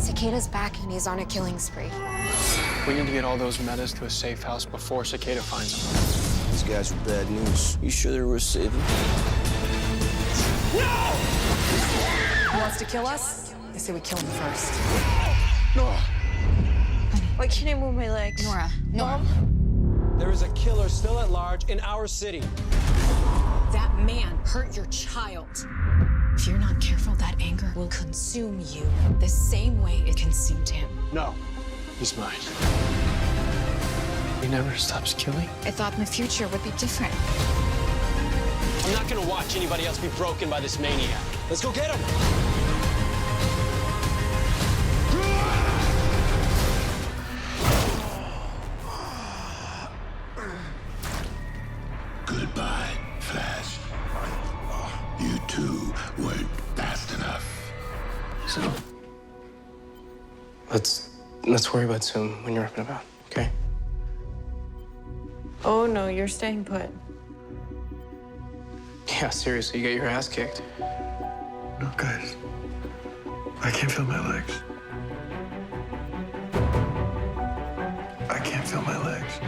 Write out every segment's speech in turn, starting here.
Cicada's back and he's on a killing spree. We need to get all those metas to a safe house before Cicada finds them. These guys are bad news. You sure they're worth saving? No! He wants to kill us? I say we kill him first. Nora! Why can't I move my legs? Nora. Mom? There is a killer still at large in our city. That man hurt your child. If you're not careful, that anger will consume you the same way it consumed him. No. He's mine. He never stops killing. I thought my future would be different. I'm not gonna watch anybody else be broken by this maniac. Let's go get him! Goodbye, Flash. You two weren't fast enough. So, let's worry about Zoom when you're up and about, okay? Oh no, you're staying put. Yeah, seriously, you get your ass kicked. No, guys. I can't feel my legs. I can't feel my legs.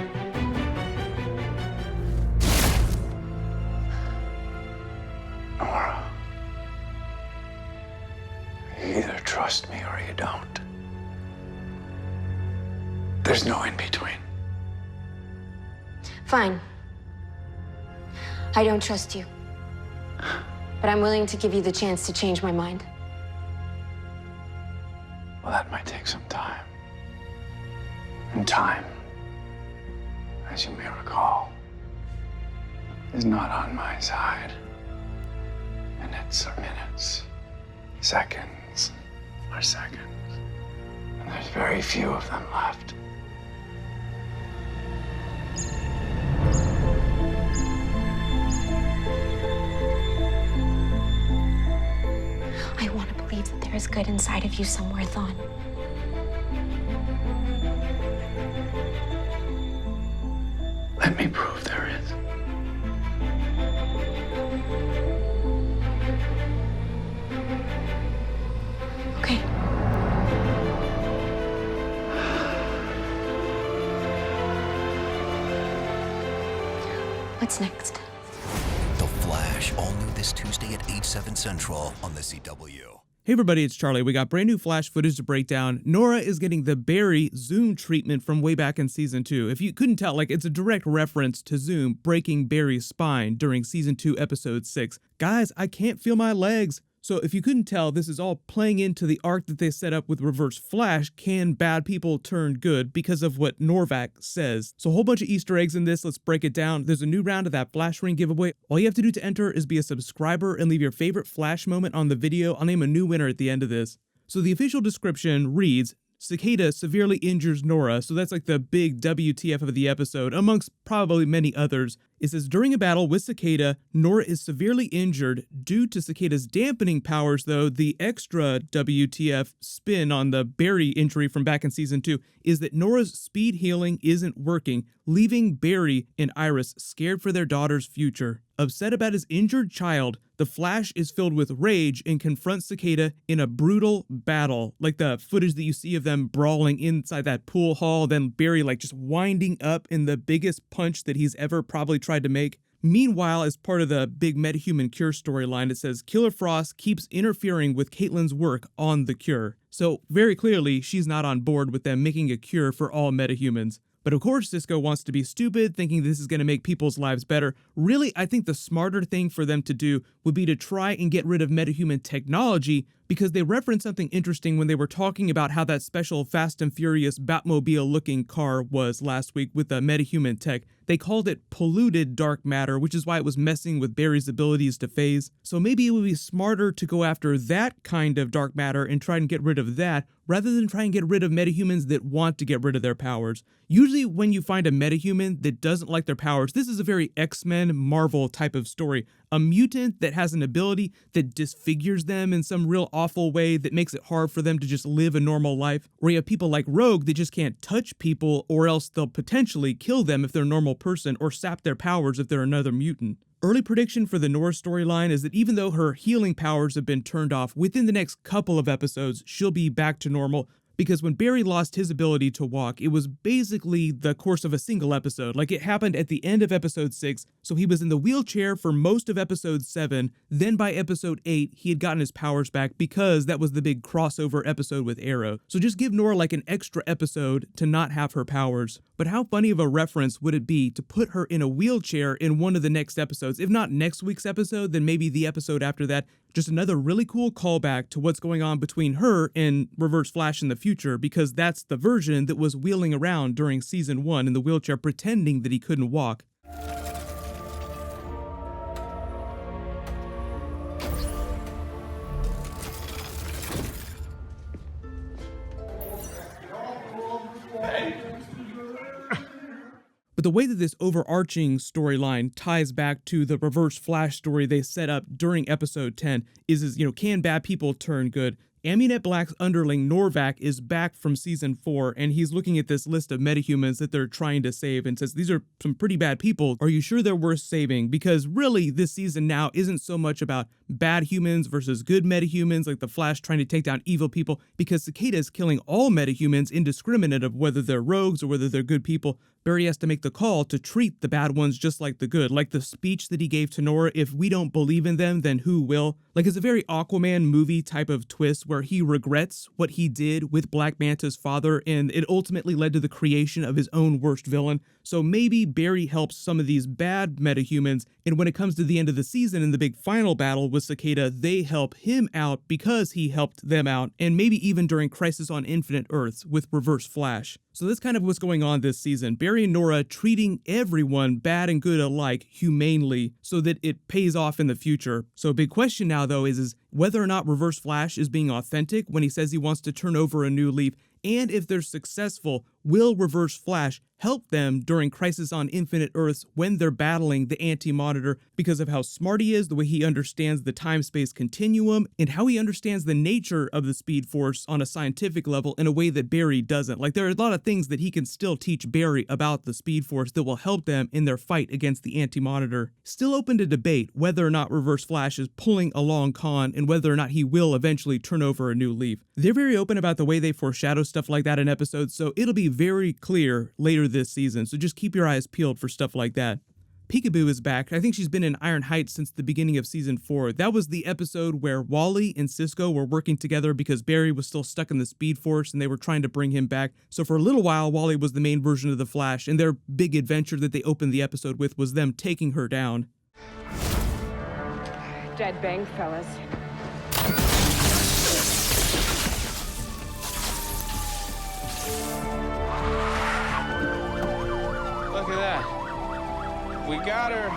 Nora, you either trust me or you don't. There's no in between. Fine. I don't trust you. But I'm willing to give you the chance to change my mind. Well, that might take some time. And time, as you may recall, is not on my side. Minutes are minutes. Seconds are seconds. And there's very few of them left. I want to believe that there is good inside of you somewhere, Thawne. Let me prove there is. Okay. What's next? The Flash, all new this Tuesday at 8/7 Central on the CW. Hey everybody, it's Charlie. We got brand new Flash footage to break down. Nora is getting the Barry Zoom treatment from way back in season 2. If you couldn't tell, it's a direct reference to Zoom breaking Barry's spine during season 2, episode 6. Guys, I can't feel my legs. So if you couldn't tell, this is all playing into the arc that they set up with Reverse Flash. Can bad people turn good? Because of what Norvac says. So a whole bunch of Easter eggs in this. Let's break it down. There's a new round of that Flash Ring giveaway. All you have to do to enter is be a subscriber and leave your favorite Flash moment on the video. I'll name a new winner at the end of this. So the official description reads, Cicada severely injures Nora, so that's like the big WTF of the episode, amongst probably many others. It says, during a battle with Cicada, Nora is severely injured. Due to Cicada's dampening powers, though, the extra WTF spin on the Barry injury from back in season 2 is that Nora's speed healing isn't working, leaving Barry and Iris scared for their daughter's future. Upset about his injured child, the Flash is filled with rage and confronts Cicada in a brutal battle, like the footage that you see of them brawling inside that pool hall, then Barry just winding up in the biggest punch that he's ever probably tried to make. Meanwhile, as part of the big metahuman cure storyline, it says Killer Frost keeps interfering with Caitlin's work on the cure. So very clearly, she's not on board with them making a cure for all metahumans. But of course, Cisco wants to be stupid, thinking this is going to make people's lives better. Really, I think the smarter thing for them to do would be to try and get rid of metahuman technology, because they referenced something interesting when they were talking about how that special Fast and Furious Batmobile-looking car was last week with the metahuman tech. They called it polluted dark matter, which is why it was messing with Barry's abilities to phase. So maybe it would be smarter to go after that kind of dark matter and try and get rid of that, rather than try and get rid of metahumans that want to get rid of their powers. Usually when you find a metahuman that doesn't like their powers, this is a very X-Men Marvel type of story. A mutant that has an ability that disfigures them in some real awful way that makes it hard for them to just live a normal life. Or you have people like Rogue that just can't touch people, or else they'll potentially kill them if they're a normal person, or sap their powers if they're another mutant. Early prediction for the Nora storyline is that even though her healing powers have been turned off, within the next couple of episodes, she'll be back to normal. Because when Barry lost his ability to walk, it was basically the course of a single episode. Like, it happened at the end of episode 6, so he was in the wheelchair for most of episode 7. Then by episode 8, he had gotten his powers back because that was the big crossover episode with Arrow. So just give Nora like an extra episode to not have her powers. But how funny of a reference would it be to put her in a wheelchair in one of the next episodes? If not next week's episode, then maybe the episode after that. Just another really cool callback to what's going on between her and Reverse Flash in the future, because that's the version that was wheeling around during season 1 in the wheelchair pretending that he couldn't walk. But the way that this overarching storyline ties back to the Reverse Flash story they set up during episode 10 is can bad people turn good? Aminet Black's underling Norvac is back from season 4, and he's looking at this list of metahumans that they're trying to save and says, these are some pretty bad people. Are you sure they're worth saving? Because really, this season now isn't so much about bad humans versus good metahumans, like the Flash trying to take down evil people, because Cicada is killing all metahumans indiscriminate of whether they're rogues or whether they're good people. Barry has to make the call to treat the bad ones just like the good, like the speech that he gave to Nora, if we don't believe in them, then who will? Like, it's a very Aquaman movie type of twist where he regrets what he did with Black Manta's father, and it ultimately led to the creation of his own worst villain. So maybe Barry helps some of these bad metahumans, and when it comes to the end of the season in the big final battle with Cicada, they help him out because he helped them out, and maybe even during Crisis on Infinite Earths with Reverse Flash. So that's kind of what's going on this season. Barry and Nora treating everyone, bad and good alike, humanely, so that it pays off in the future. So a big question now, though, is whether or not Reverse Flash is being authentic when he says he wants to turn over a new leaf, and if they're successful, will Reverse Flash help them during Crisis on Infinite Earths when they're battling the Anti-Monitor because of how smart he is, the way he understands the time-space continuum, and how he understands the nature of the Speed Force on a scientific level in a way that Barry doesn't. Like, there are a lot of things that he can still teach Barry about the Speed Force that will help them in their fight against the Anti-Monitor. Still open to debate whether or not Reverse Flash is pulling a long con and whether or not he will eventually turn over a new leaf. They're very open about the way they foreshadow stuff like that in episodes, so it'll be very clear later this season, so just keep your eyes peeled for stuff like that. Peekaboo is back. I think she's been in Iron Heights since the beginning of season 4. That was the episode where Wally and Cisco were working together because Barry was still stuck in the Speed Force and they were trying to bring him back. So for a little while, Wally was the main version of the Flash, and their big adventure that they opened the episode with was them taking her down. Dead bang, fellas. Look at that. We got her.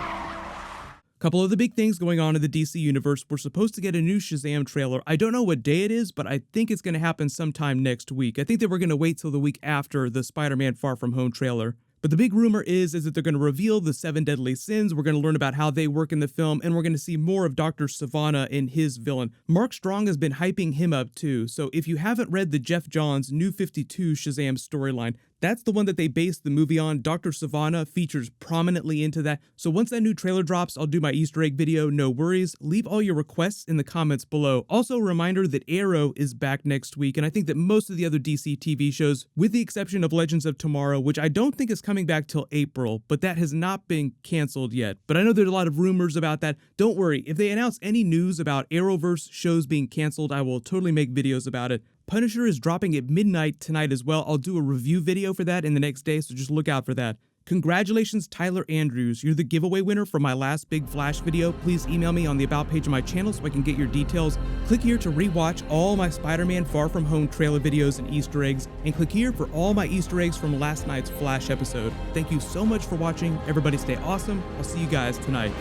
Couple of the big things going on in the DC universe. We're supposed to get a new Shazam trailer. I don't know what day it is, but I think it's going to happen sometime next week. I think they were going to wait till the week after the Spider-Man Far From Home trailer. But the big rumor is that they're going to reveal the 7 deadly sins. We're going to learn about how they work in the film, and we're going to see more of Dr. Sivana and his villain. Mark Strong has been hyping him up too. So if you haven't read the Jeff Johns New 52 Shazam storyline, that's the one that they based the movie on. Dr. Sivana features prominently into that. So once that new trailer drops, I'll do my Easter egg video, no worries. Leave all your requests in the comments below. Also, a reminder that Arrow is back next week, and I think that most of the other DC TV shows, with the exception of Legends of Tomorrow, which I don't think is coming back till April, but that has not been canceled yet. But I know there's a lot of rumors about that. Don't worry, if they announce any news about Arrowverse shows being canceled, I will totally make videos about it. Punisher is dropping at midnight tonight as well. I'll do a review video for that in the next day, so just look out for that. Congratulations, Tyler Andrews. You're the giveaway winner for my last Big Flash video. Please email me on the About page of my channel so I can get your details. Click here to rewatch all my Spider-Man Far From Home trailer videos and Easter eggs, and click here for all my Easter eggs from last night's Flash episode. Thank you so much for watching. Everybody stay awesome. I'll see you guys tonight.